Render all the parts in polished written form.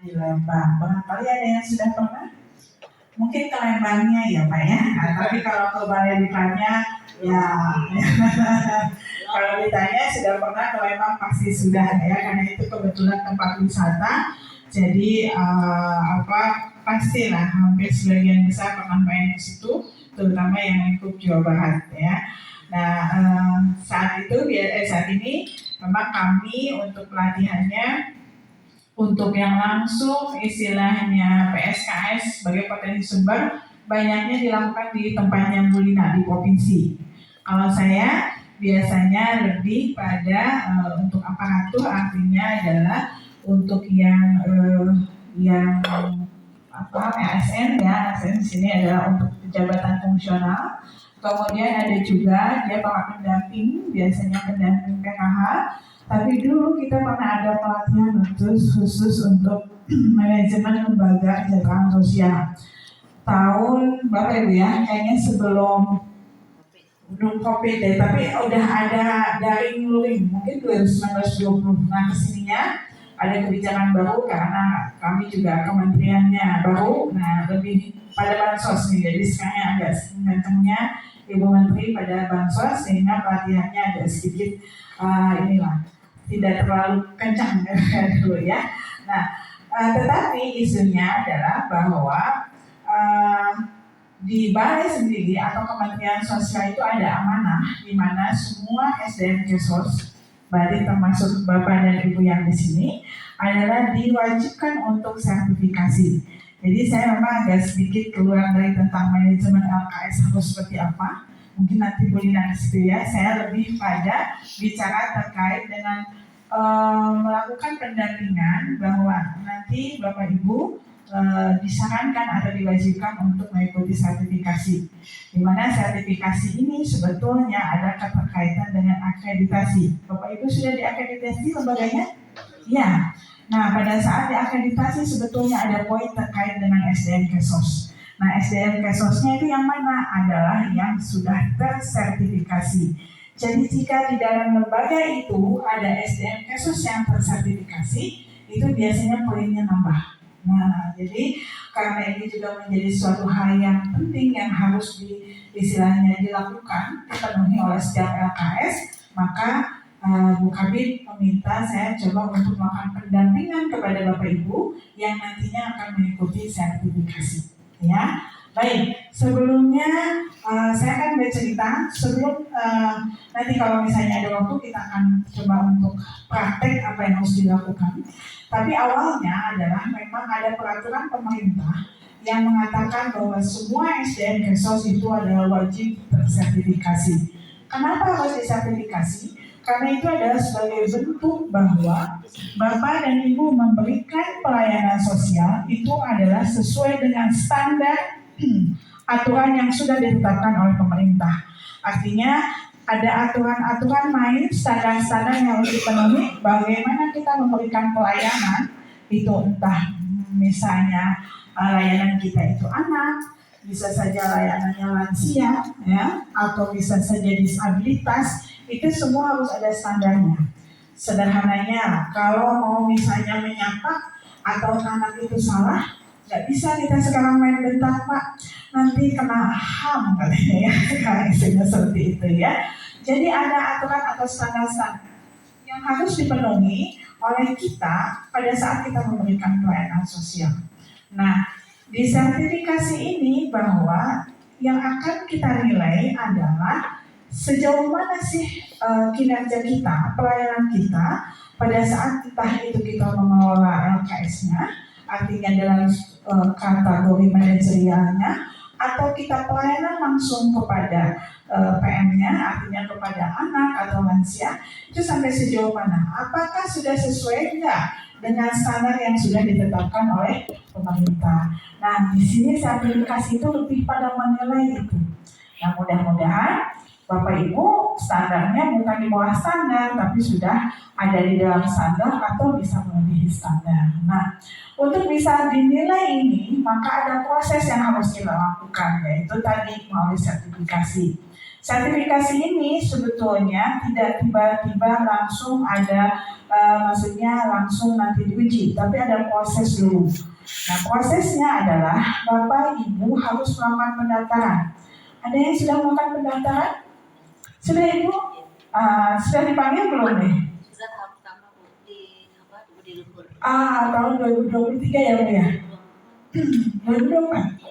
di Lembang. Barangkali ada yang sudah pernah? Mungkin ke Lembangnya ya Pak ya. Nah, tapi kalau ke Balai Diklatnya ya kalau ditanya sudah pernah ke Lembang pasti sudah ya, karena itu kebetulan tempat wisata. Jadi pastilah hampir sebagian besar pernah main ke situ, terutama yang lingkup Jawa Barat ya. Nah saat ini memang kami untuk pelatihannya, untuk yang langsung istilahnya PSKS sebagai potensi sumber, banyaknya dilakukan di tempatnya Bu Lina di provinsi. Kalau saya biasanya lebih pada untuk aparatur, artinya adalah untuk yang ASN ya. ASN di sini adalah untuk jabatan fungsional. Kemudian ada juga dia para pendamping, biasanya pendamping PKH. Tapi dulu kita pernah ada pelatihan khusus untuk manajemen lembaga kesejahteraan sosial. Tahun berapa Ibu ya? Kayaknya sebelum COVID deh, tapi udah ada daring luring, mungkin 2019-2020. Nah kesininya ada kebijakan baru karena kami juga kementeriannya baru, nah lebih pada bansos nih, jadi sekarang agak kencengnya Ibu Menteri pada bansos, sehingga pelatihannya agak sedikit tidak terlalu kencang dulu ya. Nah tetapi isunya adalah bahwa di Balai sendiri atau Kementerian Sosial itu ada amanah di mana semua SDM Kesos, berarti termasuk Bapak dan Ibu yang di sini, adalah diwajibkan untuk sertifikasi. Jadi saya memang agak sedikit keluar dari tentang manajemen LKS harus seperti apa. Mungkin nanti Bu Lina di situ ya. Saya lebih pada bicara terkait dengan melakukan pendampingan bahwa nanti Bapak Ibu disarankan atau diwajibkan untuk mengikuti sertifikasi, di mana sertifikasi ini sebetulnya ada keterkaitan dengan akreditasi. Bapak Ibu sudah diakreditasi lembaganya? Ya. Nah pada saat diakreditasi sebetulnya ada poin terkait dengan SDM Kesos. Nah SDM Kesosnya itu yang mana? Adalah yang sudah tersertifikasi. Jadi jika di dalam lembaga itu ada SDM Kesos yang tersertifikasi, itu biasanya poinnya nambah. Nah, jadi karena ini juga menjadi suatu hal yang penting yang harus istilahnya dilakukan, dipenuhi oleh setiap LKS, maka Bu Kabid meminta saya coba untuk melakukan pendampingan kepada Bapak Ibu yang nantinya akan mengikuti sertifikasi. Ya, baik. Sebelumnya saya akan bercerita sebelum nanti kalau misalnya ada waktu kita akan coba untuk praktek apa yang harus dilakukan. Tapi awalnya adalah memang ada peraturan pemerintah yang mengatakan bahwa semua SDM Kesos itu adalah wajib tersertifikasi. Kenapa harus disertifikasi? Karena itu adalah sebagai bentuk bahwa Bapak dan Ibu memberikan pelayanan sosial itu adalah sesuai dengan standar aturan yang sudah ditetapkan oleh pemerintah. Artinya ada aturan-aturan main, standar-standar yang harus dipenuhi bagaimana kita memberikan pelayanan itu, entah misalnya layanan kita itu anak, bisa saja layanannya lansia ya, atau bisa saja disabilitas, itu semua harus ada standarnya. Sederhananya kalau mau misalnya menyapa atau anak itu salah, nggak bisa kita sekarang main bentak Pak, nanti kena HAM katanya ya, sekarang isinya seperti itu ya. Jadi ada aturan atau standar-standar yang harus dipenuhi oleh kita pada saat kita memberikan pelayanan sosial. Nah, di sertifikasi ini bahwa yang akan kita nilai adalah sejauh mana sih kinerja kita, pelayanan kita pada saat entah itu kita mengelola LKS-nya, artinya dalam kategori manajerialnya, atau kita pelayanan langsung kepada PM-nya, artinya kepada anak atau lansia, itu sampai sejauh mana? Apakah sudah sesuai enggak dengan standar yang sudah ditetapkan oleh pemerintah? Nah, di sini sertifikasi itu lebih pada menilai itu. Nah, mudah-mudahan Bapak Ibu standarnya bukan di bawah standar, tapi sudah ada di dalam standar atau bisa melebihi standar. Nah, untuk bisa dinilai ini, maka ada proses yang harus kita lakukan, yaitu tadi melalui sertifikasi. Sertifikasi ini sebetulnya tidak tiba-tiba langsung ada, maksudnya langsung nanti diuji, tapi ada proses dulu. Nah, prosesnya adalah Bapak Ibu harus melakukan pendaftaran. Ada yang sudah melakukan pendaftaran? Sudah Ibu? Sudah dipanggil belum nih? Sudah tahap pertama Bu di Lumpur. Tahun 2023 ya Bu ya? 2024?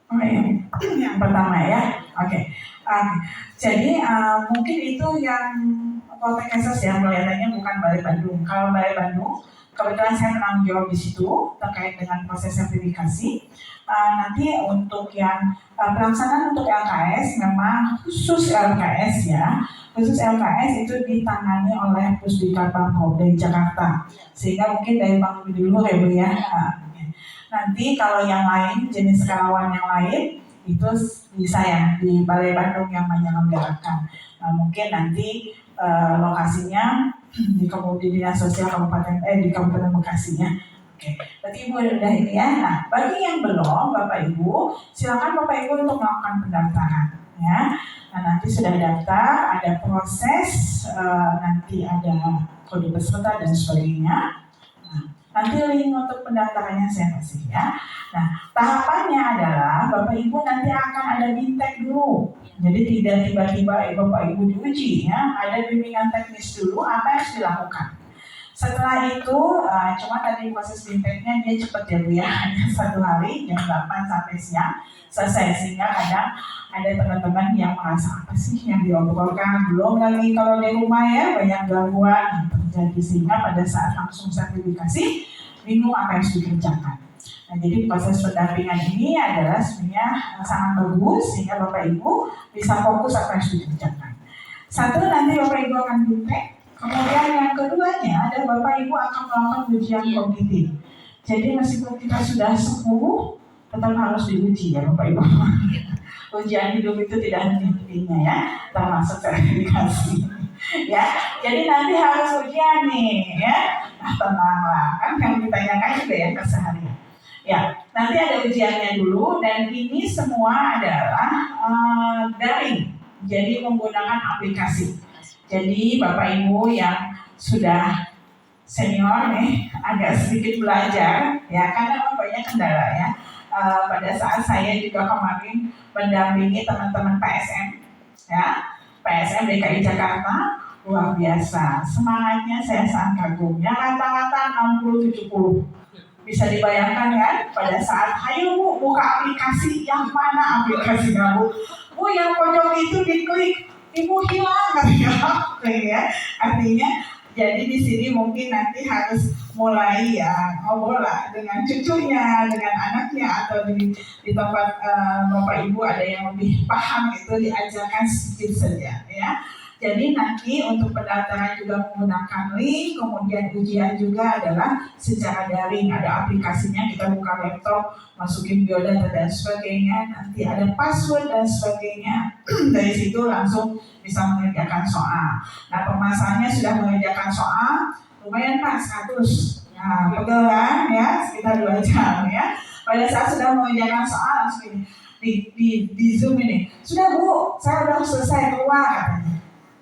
Oh iya, yang pertama ya. Oke. Jadi mungkin itu yang Poltek Esos ya, kelihatannya bukan Balai Bandung. Kalau Balai Bandung, kebetulan saya menanggung jawab di situ terkait dengan proses sertifikasi. Nanti untuk yang pelaksanaan untuk LKS memang khusus LKS ya. Khusus LKS itu ditangani oleh Pusdiklat Bangkok dari Jakarta. Sehingga mungkin dari Bang dulu ya Bu ya. Nanti kalau yang lain, jenis relawan yang lain, itu bisa ya di Balai Bandung yang menyelenggarakan. Mungkin nanti lokasinya di Dinas Sosial di Kabupaten Bekasi ya. Oke, berarti Ibu udah ini ya. Nah, bagi yang belum, Bapak Ibu, silakan Bapak Ibu untuk melakukan pendaftaran ya. Nah, nanti sudah daftar, ada proses, nanti ada kode peserta dan sebagainya. Nanti link untuk pendaftarannya saya kasih ya. Nah, tahapannya adalah Bapak Ibu nanti akan ada bintek dulu. Jadi tidak tiba-tiba Bapak Ibu diuji ya. Ada bimbingan teknis dulu apa yang harus dilakukan. Setelah itu, cuma tadi proses binteknya dia cepat ya Bu ya. Hanya 1 hari, jam 8 sampai siang selesai. Sehingga kadang ada teman-teman yang merasa apa sih yang diobrolkan. Belum lagi kalau di rumah ya banyak gangguan yang terjadi. Sehingga pada saat langsung sertifikasi, bingung apa yang harus dikerjakan. Nah, jadi proses pendampingan ini adalah sebenarnya sangat bagus sehingga Bapak Ibu bisa fokus apa yang harus dikerjakan. Satu, nanti Bapak Ibu akan bintek. Kemudian yang keduanya ada Bapak Ibu akan melakukan ujian kognitif. Jadi meskipun kita sudah sepuh, tetap harus diuji ya Bapak Ibu. Ujian hidup itu tidak henti-hentinya ya, termasuk sertifikasi. Ya, jadi nanti harus ujian nih ya. Nah, tenanglah, kan yang ditanyakan juga yang keseharian. Ya, nanti ada ujiannya dulu dan ini semua adalah daring. Jadi menggunakan aplikasi. Jadi Bapak Ibu yang sudah senior nih agak sedikit belajar ya karena banyak kendala ya. Pada saat saya juga kemarin mendampingi teman-teman PSM ya, PSM DKI Jakarta luar biasa. Semangatnya saya sangat kagum. Ya rata-rata 60-70. Bisa dibayangkan kan pada saat ayo Bu buka aplikasi, yang mana aplikasi kamu? Bu yang pojok itu diklik, Ibu hilang ya. Artinya jadi di sini mungkin nanti harus mulai ya ngobrol lah dengan cucunya, dengan anaknya atau di tempat Bapak Ibu ada yang lebih paham itu diajarkan sedikit saja ya. Jadi nanti untuk pendaftaran juga menggunakan link, kemudian ujian juga adalah secara daring, ada aplikasinya, kita buka laptop, masukin biodata dan sebagainya, nanti ada password dan sebagainya, dari situ langsung bisa mengerjakan soal. Nah pemasarannya sudah mengerjakan soal, lumayan Pak 100, nah pegel kan ya, sekitar 2 jam ya. Pada saat sudah mengerjakan soal langsung di Zoom ini, sudah Bu, saya sudah selesai keluar katanya.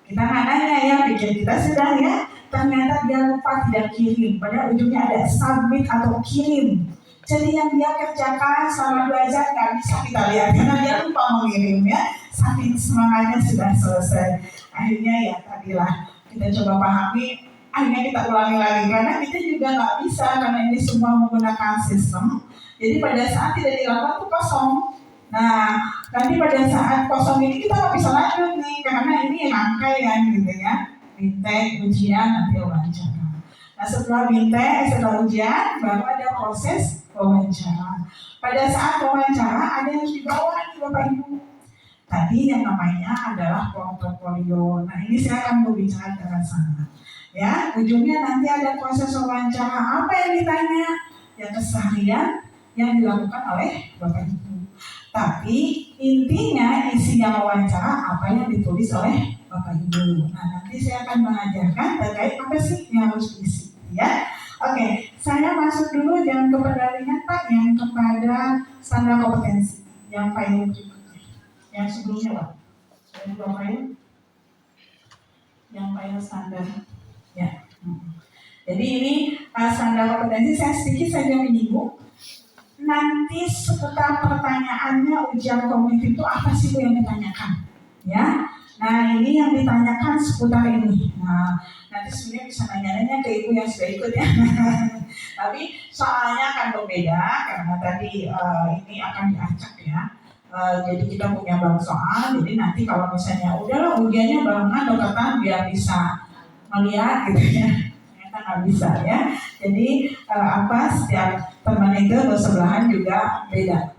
Kita nanya ya, pikir kita sudah ya, ternyata dia lupa tidak kirim. Pada ujungnya ada submit atau kirim. Jadi yang dia kerjakan selama 2 jam nggak bisa kita lihat karena dia lupa mengirim ya. Saking semangatnya sudah selesai. Akhirnya ya tadilah kita coba pahami. Akhirnya kita ulangi lagi karena kita juga nggak bisa karena ini semua menggunakan sistem. Jadi pada saat tidak dilakukan itu kosong. Nah, nanti pada saat kosong ini kita nggak bisa lanjut nih, karena ini rangkaian gitu ya. Bintek, ujian, nanti wawancara. Nah setelah bintek, setelah ujian, baru ada proses wawancara. Pada saat wawancara, ada yang harus dibawa nih Bapak Ibu. Tadi yang namanya adalah portofolio. Nah ini saya akan berbicara ke arah sana. Ya, ujungnya nanti ada proses wawancara. Apa yang ditanya? Ya keseharian yang dilakukan oleh Bapak Ibu. Tapi intinya isinya wawancara apa yang ditulis oleh Bapak Ibu. Nah nanti saya akan mengajarkan terkait apa sih yang harus diisi ya. Oke, saya masuk dulu yang kepada ringan Pak, yang kepada standar kompetensi yang paling berikutnya. Yang sebelumnya Pak, saya dua file, yang file standar. Ya. Jadi ini standar kompetensi saya sedikit saja menyinggung. Nanti seputar pertanyaannya ujian kognitif itu apa sih Bu yang ditanyakan? Ya. Nah ini yang ditanyakan seputar ini. Nah nanti sebenarnya bisa nanya-nanya ke ibu yang sudah ikut ya. Tapi soalnya akan berbeda karena tadi ini akan diacak ya. Jadi kita punya bank soal. Jadi nanti kalau misalnya udahlah ujiannya barengan deketan biar bisa melihat gitu ya. Ternyata nggak bisa ya. Jadi setiap teman itu bersebelahan juga beda.